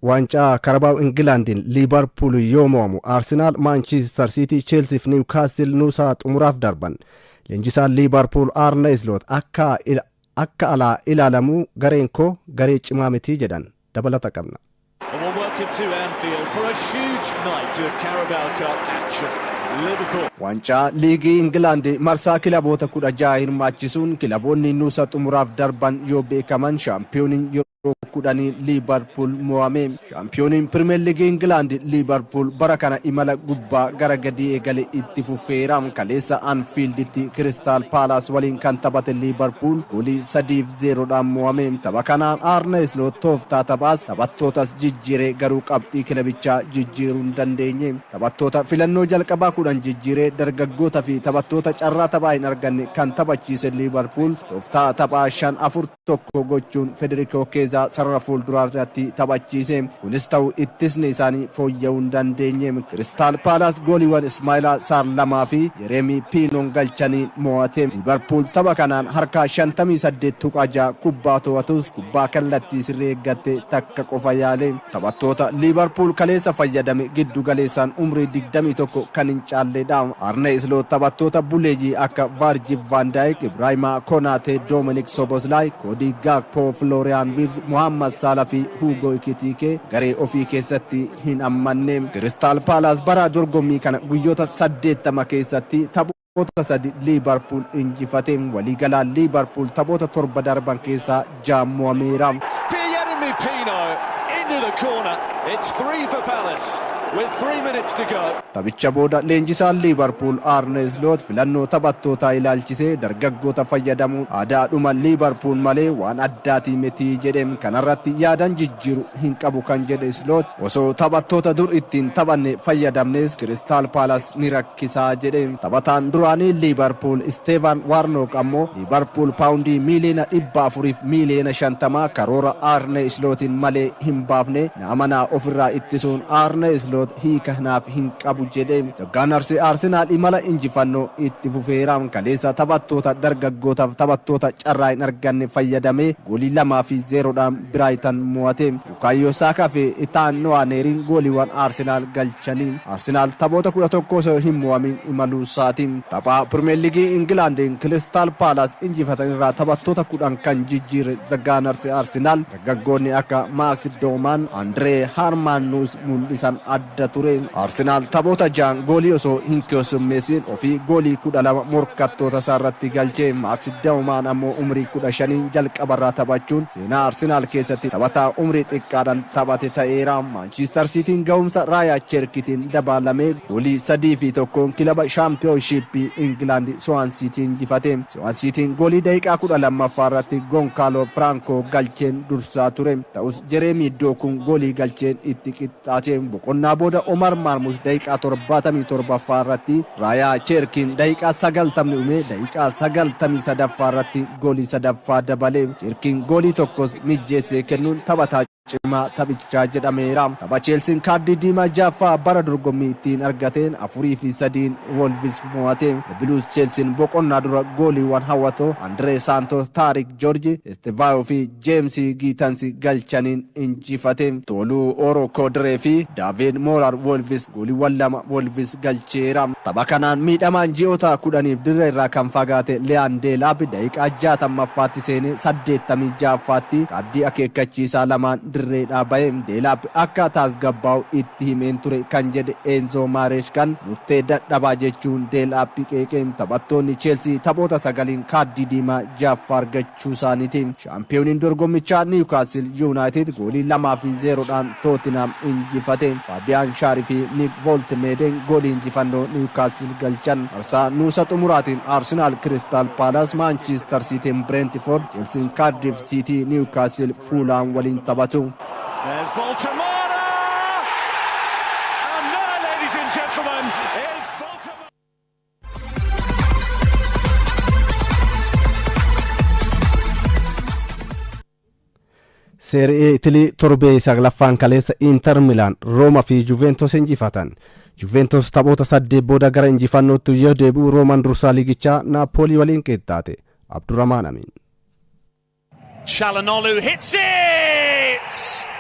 waancaa Carabao Englandin Liverpool yoo mo'amu Arsenal Manchester City Chelsea fi Newcastle nuusaa xumuraaf darban. Leenjisaan Liverpool Arne Slot akka alaa ilaalamu gareen koo garee cimaa miti jedhan dabalata qabna. Welcome to Anfield for a huge night of Carabao Cup action. Liverpool. Waancaa liigii Ingilandi marsaa kilaboota 16 hirmaachisuun kilaboonni nuusa xumuraaf darban yoo beekaman shaampiyooniin kudhanii Liverpool mo'ame. Shaampiyooniin Premier League England Liverpool bara kana imala gubbaa gara gadi eegale itti fufeera. Kaleessa Anfielditti Crystal Palace waliin kan taphate Liverpool goolii 3-0dhaan mo'ame. Tapha kanaan Arne Slot tooftaa taphaas taphattootas jijjiiree garuu qabxii kilabichaa jijjiiruu hin dandeenye. Taphattoota filannoo jalqabaa 10 jijjiiree dargaggoota fi taphattoota carraa taphaa hin arganne kan taphachiise Liverpool tooftaa taphaa 5-4-1 gochuun Federico Chiesa sarara fuulduraatti taphachiise. Kunis ta'u ittisni isaanii fooyya'uu hin dandeenye. Crystal Palace gooliiwwan Ismaila Sarr 2 fi Yeremi Pinon galchanii mo'ate. Liverpool tapha kanaan harka 58.6 kubbaa to'atus kubbaa kallattii sirrii eeggatte takka qofa yaale. Taphattoota Liverpool kaleessa fayyadame giddu galeessaan umrii 21 kan hin caalledha. Arne Slot taphattoota buleeyyii akka Virgil van Dijk, Ibrahima Konate, Dominic Szoboszlai, Cody Gakpo, Florian Wirtz, Mohamed Salah fi Hugo Ekitike garee ofii keessatti hin ammanne. Crystal Palace bara dorgommii kana guyyoota 80 keessatti taphoota 3 Liverpool injifate. Waliigalaan Liverpool taphoota 7 darban keessaa 6 mo'ameera. Yeremi Pino into the corner. It's 3 for Palace. With 3 minutes to go. Taphicha booda leenjisaan Liverpool Arne Slot filannoo taphattootaa ilaalchisee dargaggoota fayyadamuun aadaadhuma Liverpool malee waan addaatii miti jedhe. Kanarratti yaadan jijjiiru hin qabu kan jedhe Slot osoo taphattoota dur ittiin taphanne fayyadamnes Crystal Palace ni rakkisaa jedhe. Taphataan duraanii Liverpool Steven Warnock ammoo Liverpool paawundii miiliyoona 400 fi miiliyoona 50 karoora Arne Slotin malee hin baafne namanaa ofirraa ittisuun Arne Slot hiika naaf hin qabu jedhe. Saggaan Arsenal imala injifannoo itti fufeera. Kaleessa taphattoota dargaggootaaf taphattoota carraa hin arganne fayyadamee goolii 2-0dhaan Brighton mo'ate. Bukaayoo Saakaa fi Ethan Nwanerin gooliiwwan Arsenal galchanii. Arsenal taphoota 11 osoo hin mo'amin imaluu isaati. Tapha Premier League England Crystal Palace injifatan irraa taphattoota 10 kan jijjiire Saggaan Arsenal dargaggoonni akka Max Doman, Andre Harmanus mul'isan adda ture. Arsenal taphoota 6 goolii osoo hin keessummeessin ofii goolii 12 morkattoota isaarratti galche. Max Doman ammoo umrii 15 jalqabarraa taphachuun seenaa Arsenal keessatti taphataa umrii xiqqaadhaan taphate ta'eera. Manchester Cityn ga'umsa Raya Cherkitiin dabalamee goolii 3-1 kilaba Championship England Swansea injifate. Swansea goolii daqiiqaa 12 irratti Goncalo Franco galcheen dursaa ture. Ta'us Jeremy Dokun goolii galcheen itti qixxaate. Boqonnaa booda Omar Marmush daqiiqaa 77 irratti Raya Cherkin daqiiqaa 90 dhume daqiiqaa 93 irratti goolii 3 dabale. Cherkin goolii tokkos mijjeessee kennuun taphataa cimaa taphichaa jedhameera. Tapha Chelsea kaardii diimaa jaffaa bara dorgommii ittiin argateen 4-3 Wolves mo'ate. Blues Chelsea boqonnaa dura gooliiwwan hawwatoo Andre Santos, Tariq George, Estevao fi James Gittins galchaniin injifate. Toluu Orokodre fi David Morar Wolves gooliiwwan 2 Wolves galcheera. Tapha kanaan miidhamaan ji'oota 10 dirree irraa kan fagaate Leon Delap daqiiqaa 60ffaatti seenee 86ffaatti kaardii akeekkachiisaa lamaan dirreedhaa ba'e. Delap akka tasgabbaa'u itti himeen ture kan jedhe Enzo Marescan nuttee dadhabaa jechuun Delap qeeqeen. Taphattoonni Chelsea taphoota 9 kaardii diimaa jaffaa argachuu isaaniiti. Shaampiyooniin dorgommichaa Newcastle United goolii 2-0dhaan Tottenham injifate. Fabian Schär fi Nick Woltemeden goolii injifannoo Newcastle galchan. Marsaa nuusa xumuraatiin Arsenal Crystal Palace, Manchester City Brentford, Chelsea Cardiff City, Newcastle Fulham waliin taphatu. There's Baltimore! And there, ladies and gentlemen, is Baltimore! Serie A Italy torbee saglaffaan kaleessa Inter Milan, Roma fi Juventus injifatan. Juventus taphoota 8 booda gara injifannootti yoo deebi'u Roman dursaa liigichaa Napoli waliin qixxaate. Abdurrahman Amin. Çalhanoğlu hits it!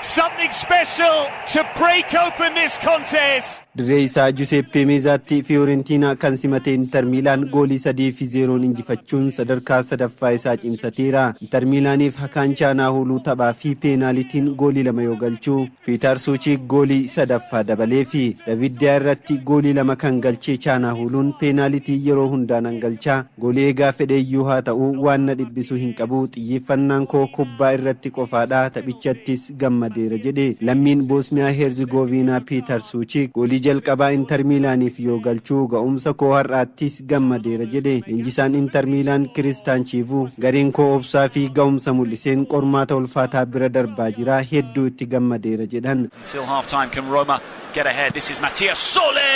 something special to break open this contest. Dirree isaa Giuseppe Meazzaatti Fiorentina kan simate Inter Milan goolii 3-0 injifachuun sadarkaa sadaffaa isaa cimsateera. Inter Milaniif Hakan Çalhanoğlu taphaa fi peenaalitiin goolii 2 yoo galchu, Peter Suchik goolii sadaffaa dabalee fi David Dea irratti goolii 2 kan galchee Çalhanoğluun peenaalitii yeroo hundaan galcha. Goolii egaa fedheeyyuu haa ta'u waan na dhibbisu hin qabu, xiyyeeffannaan koo kubbaa irratti qofaadha, taphichattis gammadeera jedhe. Lammiin Bosniyaa Herzegovina Peter Suchik goolii jalqabaa Inter Milaniif yoo galchuu ga'umsa koo har'aattis gammadeera jedhe. Leenjisaan Inter Milan Christian Chivu gareen koo obsaa fi ga'umsa mul'iseen qormaata ulfaataa bira darbaa jira, hedduu itti gammadeera jedhan. Until half time can Roma get ahead. This is Mattias Sole.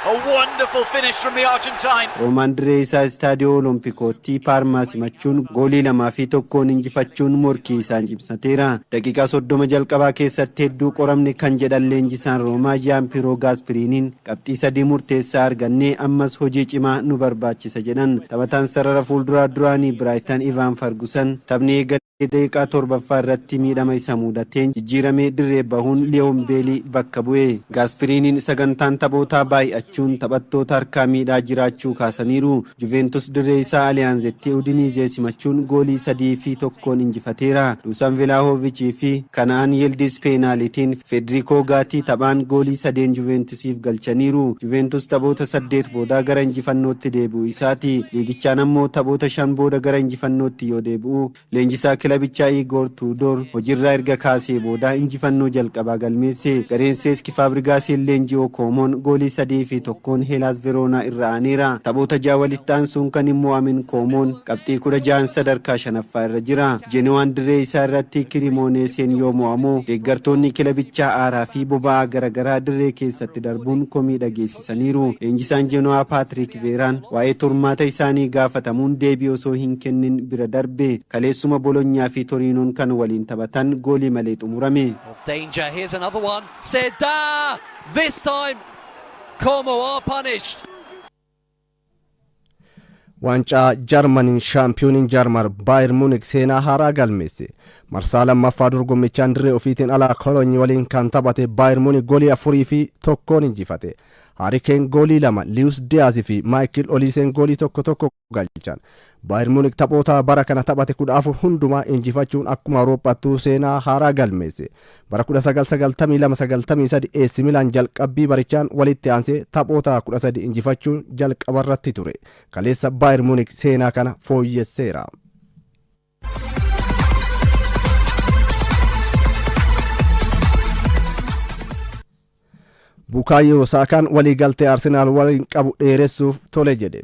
A wonderful finish from the Argentine. Roman dirree isaa Stadio Olimpicotti Parma simachuun goolii 2-1 injifachuun morkii isaan cimsateera. Daqiiqaa 30 jalqabaa keessatti hedduu qoramne kan jedhan leenjisaan Roomaa Gianpiero Gasperiniin qabxii 3 murteessaa argannee ammas hojii cimaa nu barbaachisa jedhan. Taphataan sarara fuulduraa duraanii Brighton Ivan Ferguson taphni daqiiqaa 7ffaa irratti miidhama isa mudateen jijjiiramee dirree bahuun Leon Bailey bakka bu'e. Gasperiniin sagantaan taphootaa baay'achuun taphattoota harkaa miidhaa jiraachuu kaasaniiru. Juventus dirree isaa Alianzetti Udinese simachuun goolii 3-1 injifateera. Dusan Vlahovic fi Kanaan Yildiz peenaalitiin Federico Gatti taphaan goolii 3 Juventusiif galchaniiru. Juventus taphoota 8 booda gara injifannootti deebi'uu isaati. Liigichaan ammoo taphoota 5 booda gara injifannootti yoo deebi'u, leenjisaa kilabichaa Igor Tudor hojiirraa erga kaasee booda injifannoo jalqabaa galmeesse. Gareen Cesc Fabregas leenjii Komoon goolii 3-1 Hellas Verona irra aaneera. Taphoota 6 walitti aansuun kan immoo Amin Komoon qabxii 16 sadarkaa 5ffaa irra jira. Genoaan dirree isaa irratti Cremonesen yoo mo'amu, deeggartoonni kilabichaa aaraa fi boba'aa garaagaraa dirree keessatti darbuun komii dhageessisaniiru. Leenjisaan Genoaa Patrick Vieiraan waa'ee turmaata isaanii gaafatamuun deebii osoo hin kennin bira darbe. Kaleessuma Bologna fi Torinoon kan waliin taphatan goolii malee xumurame. Danger, here's another one. Seda! This time, Como are punished. Waancaa Jarmaniin shaampiyooniin Jarmar Baayern Munich seenaa haaraa galmeesse. Marsaa lammaffaa dorgommichaan dirree ofiitiin alaa Kolonyi waliin kan taphate Baayern Munich goolii 4-1 injifate. Harry Kane goolii 2, Luis Diaz fi Michael Olisen goolii 1 galchan. Baayern Munich taphoota bara kana taphate 14 hundumaa injifachuun akkuma Awurooppaattuu seenaa haaraa galmeesse. Bara 1992-93 AC Milan jalqabbii barichaan walitti aansee taphoota 13 injifachuun jalqabarratti ture. Kaleessa Baayern Munich seenaa kana fooyyesseera. Bukayo Saakaan waliigaltee Arsenaal waliin qabu dheeressuuf tole jedhe.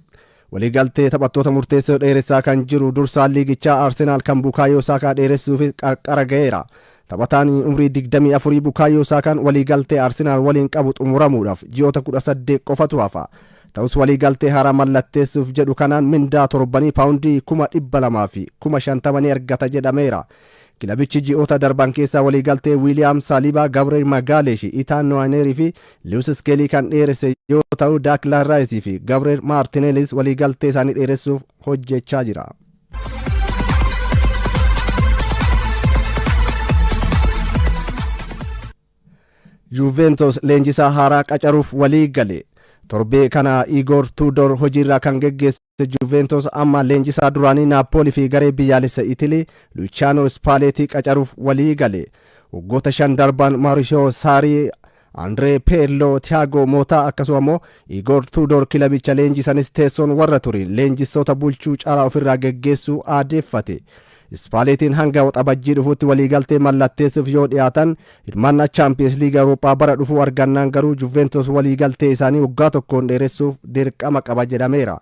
Waliigaltee taphattoota murteessoo dheeressaa kan jiru dursaan liigichaa Arsenaal kan Bukayo Saakaa dheeressuuf qarqara ga'eera. Taphataan umrii 24 Bukayo Saakaan waliigaltee Arsenaal waliin qabu xumuramuudhaaf ji'oota 18 qofatu hafa. Ta'us waliigaltee haaraa mallatteessuuf jedhu kanaan mindaa torbanii paawundii 200,000 fi 50,000 argata jedhameera. Kilabichi ji'oota darban keessaa waliigaltee William Saliba, Gabriel Magalhaes, Ethan Nwaneri fi Lewis Skelly kan dheeresse yoo ta'u, Declan Rice fi Gabriel Martinelli waliigaltee isaanii dheeressuuf hojjechaa jira. Juventus leenjisaa haaraa qacaruuf walii gale. Torbee kana Igor Tudor hojiirraa kan geggeesse Juventus amma leenjisaa duraanii Napoli fi garee biyyaalessa Itilii Luciano Spalletti qacaruuf walii gale. Waggoota 5 darban Mauricio Sarri, Andrea Pirlo, Thiago Motta akkasumas Igor Tudor kilabicha leenjisanis teessoon warra turin leenjistoota bulchuu caalaa ofirraa geggeessuu aadeeffate. Spallettiin hanga waxabajjii dhufuutti waliigaltee mallatteessuuf yoo dhiyaatan hirmaannaa Champions League Awurooppaa bara dhufuu argannaan garuu Juventus waliigaltee isaanii waggaa tokkoon dheeressuuf dirqama qaba jedhameera.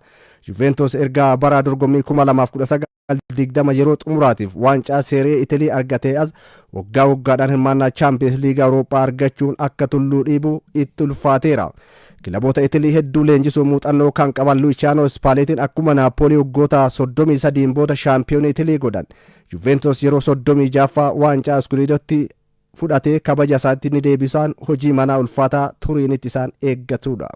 Juventus erga bara dorgommii 2019 yeroo xumuraatiif waancaa seeree Itilii argatee as waggaa waggaadhaan hirmaannaa Champions League Awurooppaa argachuun akka tulluu dhiibu itti ulfaateera. Kilaboota Itilii hedduu leenjisuu muuxannoo kan qaban Luciano Spallettiin akkuma Napoli waggoota 33 booda shaampiyoona Itilii godhan. Juventus yeroo 36ffaa waancaa Scudettotti fudhatee kabaja isaatti ni deebisaan hojii manaa ulfaataa Turiinitti isaan eeggatudha.